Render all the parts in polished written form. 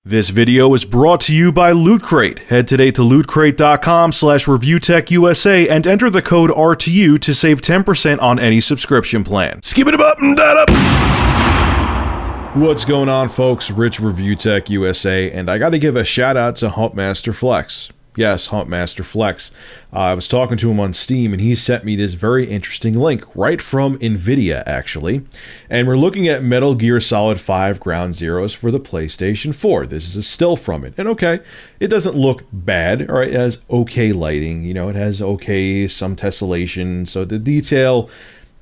This video is brought to you by Loot Crate. Head today to lootcrate.com/reviewtechusa and enter the code RTU to save 10% on any subscription plan. Skip it up and that up. What's going on, folks? Rich Review Tech USA, and I got to give a shout out to Huntmaster Flex. Yes, Huntmaster Flex. I was talking to him on Steam, and he sent me this very interesting link right from NVIDIA, actually. And we're looking at Metal Gear Solid 5 Ground Zeroes for the PlayStation 4. This is a still from it. And okay, it doesn't look bad. All right, it has okay lighting. You know, it has okay, some tessellation. So the detail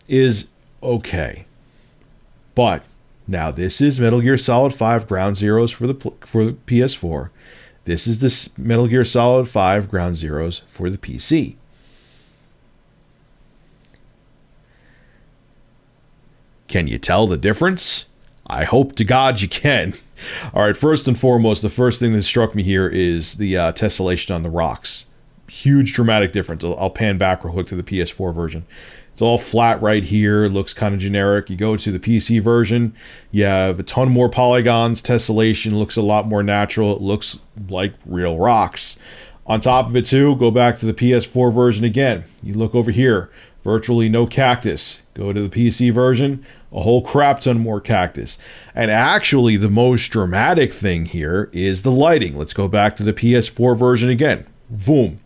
is okay. But now this is Metal Gear Solid 5 Ground Zeroes for the PS4. This is this Metal Gear Solid 5 Ground Zeroes for the PC. Can you tell the difference? I hope to God you can. All right, first and foremost, the first thing that struck me here is the tessellation on the rocks. Huge dramatic difference. I'll pan back real quick to the PS4 version. It's all flat right here. It looks kind of generic. You go to the PC version, you have a ton more polygons. Tessellation looks a lot more natural. It looks like real rocks. On top of it too, go back to the PS4 version again. You look over here, virtually no cactus. Go to the PC version, a whole crap ton more cactus. And actually, the most dramatic thing here is the lighting. Let's go back to the PS4 version again. Boom.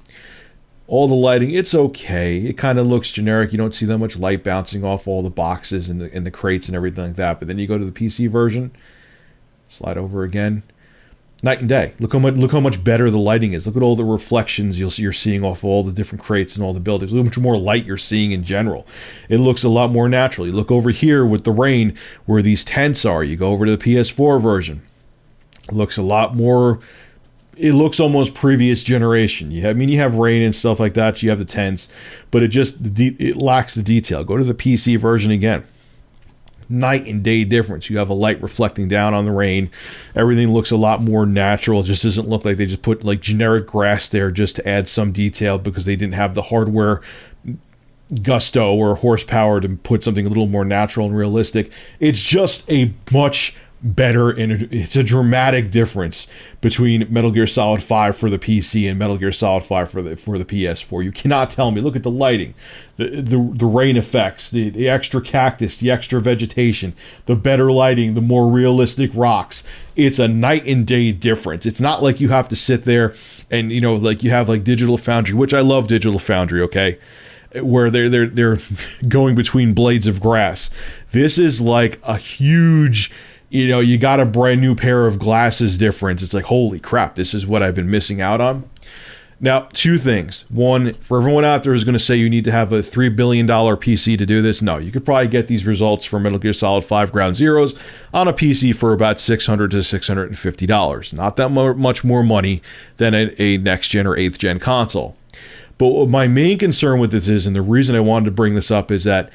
All the lighting, it's okay. It kind of looks generic. You don't see that much light bouncing off all the boxes and the crates and everything like that. But then you go to the PC version, slide over again. Night and day. Look how much better the lighting is. Look at all the reflections you're seeing off all the different crates and all the buildings. Look how much more light you're seeing in general. It looks a lot more natural. You look over here with the rain where these tents are. You go over to the PS4 version. It looks a lot more... It looks almost previous generation. You have rain and stuff like that. You have the tents, but it lacks the detail. Go to the PC version again. Night and day difference. You have a light reflecting down on the rain. Everything looks a lot more natural. It just doesn't look like they just put like generic grass there just to add some detail because they didn't have the hardware gusto or horsepower to put something a little more natural and realistic. It's just a much better, and it's a dramatic difference between Metal Gear Solid 5 for the PC and Metal Gear Solid 5 for the PS4. You cannot tell me. Look at the lighting, the rain effects, the extra cactus, the extra vegetation, the better lighting, the more realistic rocks. It's a night and day difference. It's not like you have to sit there and like you have like Digital Foundry, which I love Digital Foundry, okay, where they're going between blades of grass. This is like a huge, you got a brand new pair of glasses difference. It's like, holy crap, this is what I've been missing out on. Now, two things. One, for everyone out there who's going to say you need to have a $3 billion PC to do this, no, you could probably get these results for Metal Gear Solid 5 Ground Zeroes on a PC for about $600 to $650. Not that much more money than a next gen or 8th gen console. But my main concern with this is, and the reason I wanted to bring this up is that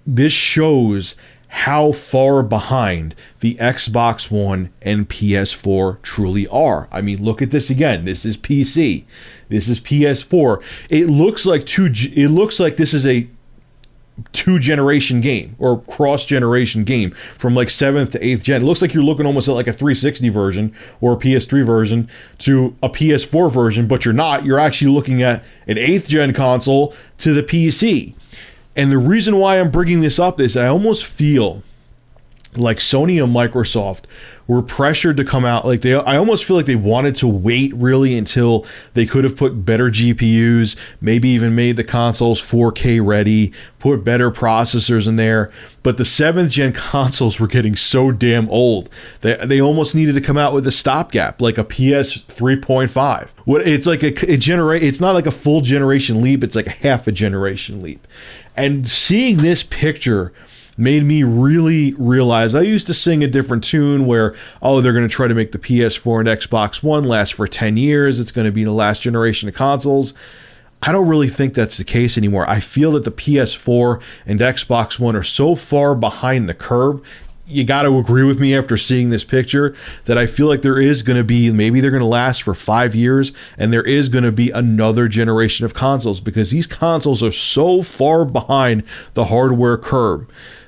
this shows how far behind the Xbox One and PS4 truly are. I mean, look at this again. This is PC. This is PS4. It looks like this is a two-generation game or cross-generation game from like 7th to 8th gen. It looks like you're looking almost at like a 360 version or a PS3 version to a PS4 version, but you're not. You're actually looking at an 8th gen console to the PC. And the reason why I'm bringing this up is I almost feel like Sony and Microsoft were pressured to come out. I almost feel like they wanted to wait really until they could have put better GPUs, maybe even made the consoles 4K ready, put better processors in there. But the 7th gen consoles were getting so damn old that they almost needed to come out with a stopgap, like a PS 3.5. It's like it's not like a full generation leap. It's like a half a generation leap. And seeing this picture made me really realize I used to sing a different tune where, they're going to try to make the PS4 and Xbox One last for 10 years. It's going to be the last generation of consoles. I don't really think that's the case anymore. I feel that the PS4 and Xbox One are so far behind the curve. You got to agree with me after seeing this picture that I feel like there is going to be, maybe they're going to last for 5 years, and there is going to be another generation of consoles because these consoles are so far behind the hardware curve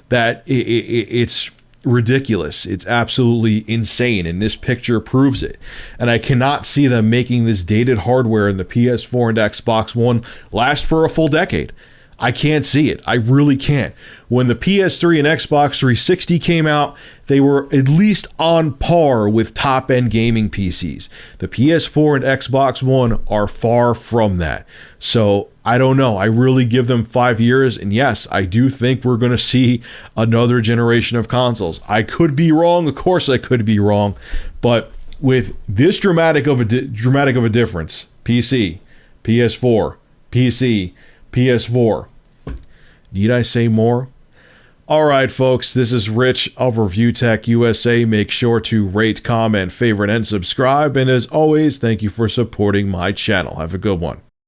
that it's ridiculous. It's absolutely insane, and this picture proves it. And I cannot see them making this dated hardware in the PS4 and Xbox One last for a full decade. I can't see it. I really can't. When the PS3 and Xbox 360 came out, they were at least on par with top-end gaming PCs. The PS4 and Xbox One are far from that. So I don't know. I really give them 5 years, and yes, I do think we're going to see another generation of consoles. I could be wrong. Of course I could be wrong. But with this dramatic of a difference, PC, PS4, PC, PS4, need I say more? All right, folks, this is Rich of Review Tech USA. Make sure to rate, comment, favorite, and subscribe. And as always, thank you for supporting my channel. Have a good one.